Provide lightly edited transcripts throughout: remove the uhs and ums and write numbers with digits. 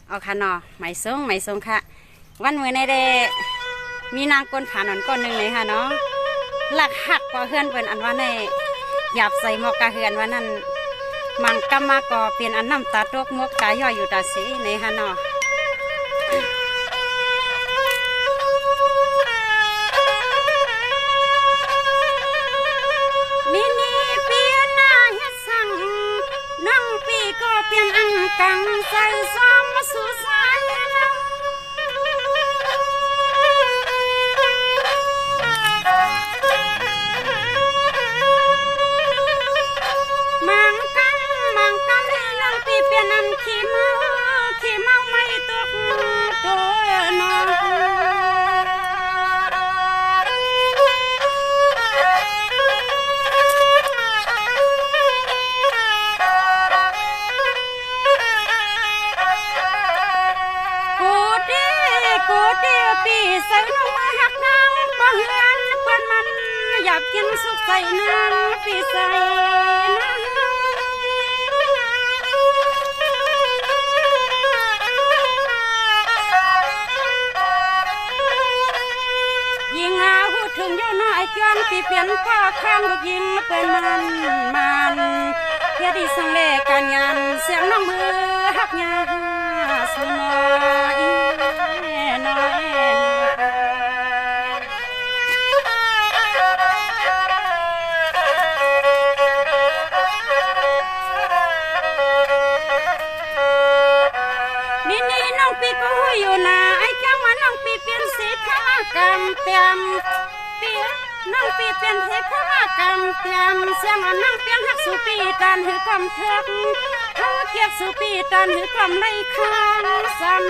เอาค่ะเนาะไม่ส่งค่ะวันมื้อในเดมีนางก้นผานอนก้นหนึ่งเลยค่ะเนาะหลักหักกว่าเฮือนเปิ้นอันว่าในหยาบใส่หมอกกะเฮือนว่านั่นมังกำมาก่อเปลี่ยนอันน้ำตาตกมกตาย่อยอยู่ตาสีในค่ะเนาะมินี่เปลี่ยนหน้าเฮ็ดสั่งน้องปีก็เปลี่ยนอันกังใส่ซ้อมมาสู่สายมังกันให้น้องปีเปลี่ยนอันขี้เมาไม่ตกตัวน้องกูเดียวปีใส่น้องมาหักนางบ่เฮือนเปิ้นมันอยากกินสุกใส่นางปีใส่นางยิงอาหูถึงอยู่น้อยจวนปีเปลี่ยนพ่อข้างลูกยิงเปิ้นมันเฮ็ดอีสังเลการงานเสียงน้องมือหักยาสุน้อยนี่น้องปีก็หูอยู่นะไอ้จังว่าน้องปีเปลี่ยนสีผ้ากำเตียมเปลี่ยนน้องปีเปลี่ยนสีผ้ากำเตียมเสียงว่าน้องเปลี่ยนหักสู่ปีตันหือความเถิกเขาเกียกสู่ปีตันหือความไรข้างซ้ำ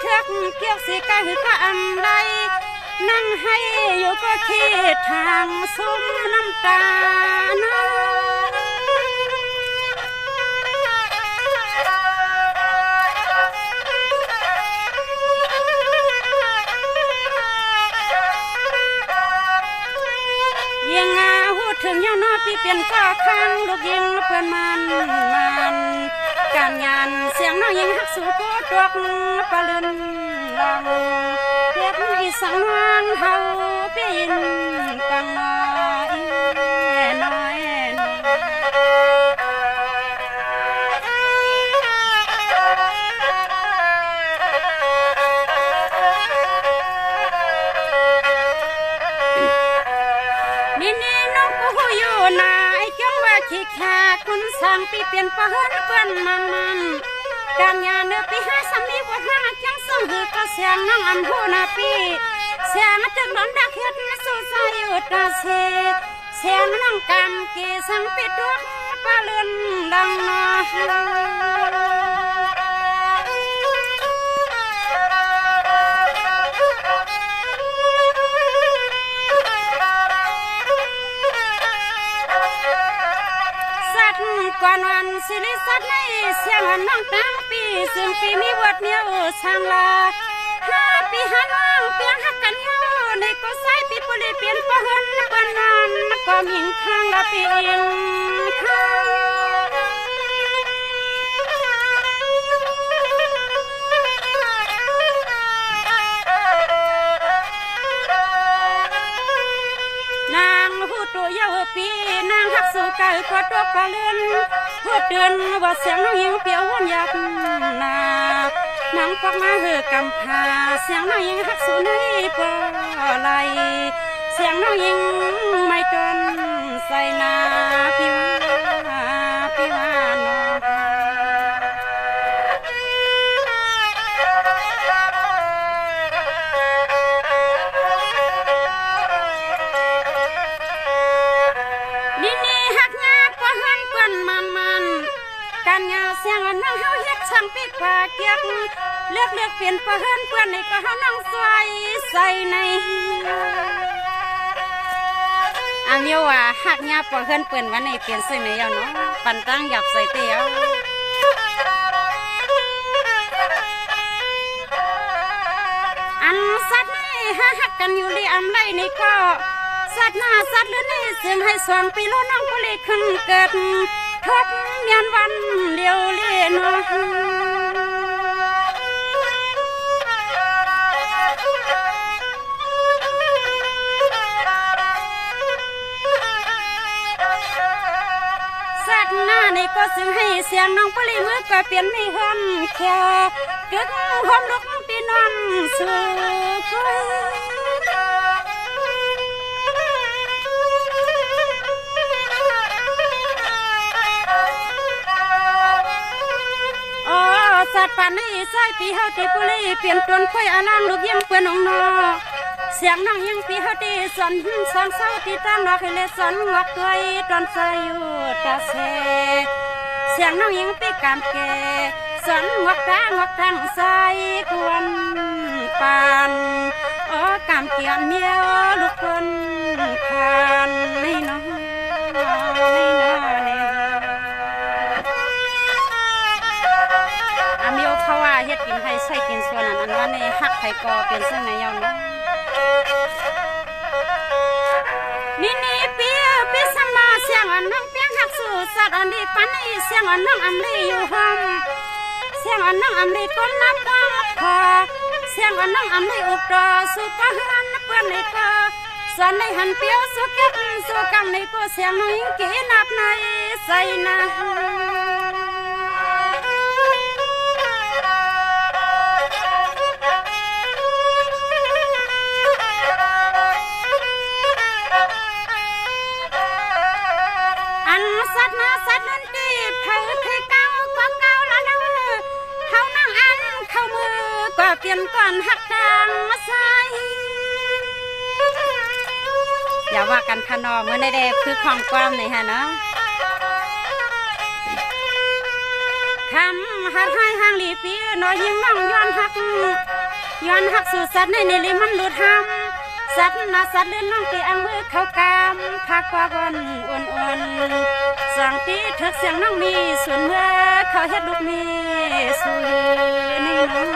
เทือกเกี่ยวสีกาหือก็อันใดนั่งให้อยู่ก็คิดทางซุ้มน้ำตาน้ยิงอาหูถึงยาวนอปีเปลี่ยนก็ข้างลูกยิงเพื่อนมันการงานเสียงน้องยิงหักสู่กูตวกปะลึนลองเฮ็ดให้สังวานเฮาปีนกังน้อยนี่น้องกูอยู่นาไอ้จังว่าขี้แขกคุณสั่งปีเปลี่ยนปะเฮือนเพื่อนมันการงานเนื้อปีห้าสามีวัดห้าจังส่งหือก็เสียงน้องอันหูนาปีเสียงจึงหลอนดักเฮ็ดสู้ใจอยู่ตาเสียงน้องกำกีสังปิดดวงปะเลือนดังนาก่อนวันสิริสัตในเสียงน้องตั้งปีซึ่งปีมีวัดเนียวช่างลา5 ปีหาน้องเปลี่ยนหักกันอยู่ในก็ใส่ปีปุริเปลี่ยนปะเฮินปะนานก็มิงข้างละปีเองข้างนางหูตัวเยาวปีนางหักสู่ไก่กว่าตัวปลาเลือนพูดเตือนว่าเสียงน้องยิงเปียวหุ่นยักนานางปักมาเหือกำพาเสียงน้องยิงหักสู่ในปอไหลเสียงน้องยิงไม่จนใส่นาพี่ว่าน้องการงานเสียงน้องเฮาเฮ็ดช่างปีกว่าเกียกเลือกเปลี่ยนปะเฮินเพื่อนในก็เฮาน้องใส่ใน อามิวว่าหักญาปอเฮือนเปิ้นวันนี้เปลี่ยนซึ่งในยาวเนาะปันตั้งหยับใส่เตียวอันสัตว์นี่หักกันอยู่ลีอำไรนี่ก็สัตว์หน้าสัตว์เลือนี่เสียงให้สองปีโลน้องก็เลยขึ้นเกิดทุกเมียนวันเดียวเล่นสัตว์หน้านี่ก็ซึ่งให้เสียงน้องปลีมือก็เปลี่ยนไม่หอมแค่กึกหอมลุกปีนอนสู่คุยสัตว์ป่านนี้ใส่ปีเฮาตีปุลีเปลี่ยนตวนค่อยอาลังลูกยังเปื่อนองนอเสียงน้องยังปีเฮาตีสอนสอนเศร้าตีตามดอกให้เลสอนงอกตัวตอนใส่อยู่ตาเสเสียงน้องยังปีกามเกสอนงอกตางอกทางใส่กวนปานกามเกียนเมียวลูกคนคานนี่น้องเพราะว่าเฮ็ดกินไทยใส่กินส่วนนั้นอันว่าในหักไทยก็เป็นซึ่งในยาวนะนี่เปียสมาเสียงอันน้องเปียหักสู่สัตว์อันนี้ปันนี้เสียงอันน้องอันนี้อยู่ห้องเสียงอันน้องอันนี้ก้นนับความพอเสียงอันน้องอันนี้อุดรสู่ปะหันเปื้อนในก็สอนในหันเปียวสู่เก็บสู่กำในก็เสียงน้องยิงกีนับในใส่นะสัตว์นั่นตีเผาเทเก้าก็เก้าละนะเขานั่งอันเข้ามือก็เปลี่ยนก่อนหักทางมาใส่อย่าว่ากันขนอเมื่อในเด็กคือของความในฮะเนาะคำหัดให้ห่างหลีปีน้อยยิ่งมั่งย้อนหักสู่สัตว์ในลิมันหลุดห้ามสัตว์น่ะสัตว์เลื่อนน้องตีอังมือเขากามพักว่าบนอ่อนสั่งตีเถิดเสียงน้องมีส่วนเมื่อเขาเฮ็ดลูกมีสู่นี่น้อ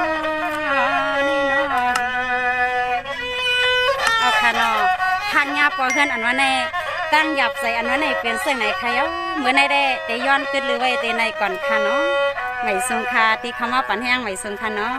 เอาค่ะเนาะหักญาปอเฮือนอันว่าในตั้งหยับใส่อันว่าในเป็นเสียงไหนใครเอาเหมือนในได้แต่ย้อนขึ้นหรือไว้แต่ในก่อนค่ะเนาะไหมทรงคาที่คำว่าปันแห้งไหมทรงค่ะเนาะ